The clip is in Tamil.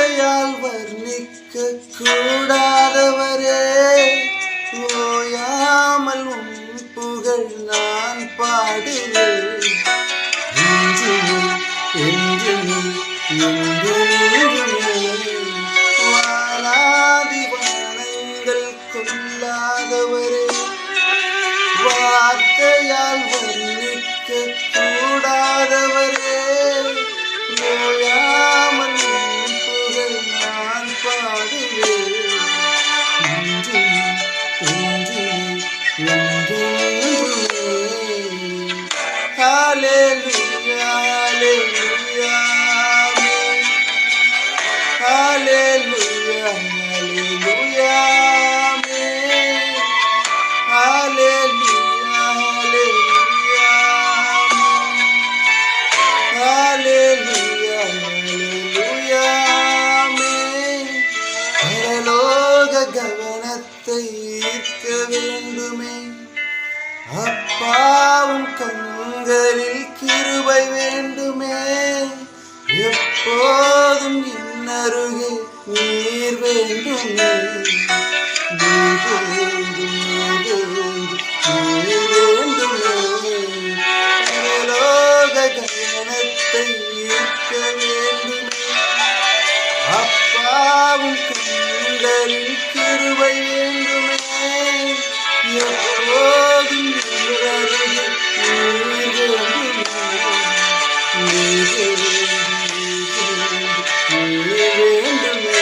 வார்த்தையால் வர்ணிக்க கூடாதவரே, ஓயாமல் உன் புகழ் நான் பாடுவேன். என்றுமே என்றுமே என்றென்றுமே வானாதி வானங்கள் கொள்ளாதவரே, வார்த்தையால் வர்ணிக்க கூடாதவரே, ஓயாமல் உன் புகழ் நான் பாடுவேன். என்றுமே என்றுமே என்றென்றுமே. ஹல்லேலூயா ஹல்லேலூயா ஹல்லேலூயா ஹல்லேலூயா ஹல்லேலூயா ஹல்லேலூயா ஹல்லேலூயா. பரலோக கவனத்தை ஈர்க்க வேண்டுமே, அப்பாவும் கண்களில் கிருபை வேண்டுமே, எப்போதும் இன்னருகே நீர் வேண்டுமே, நீர் வேண்டும், நீர் வேண்டும்.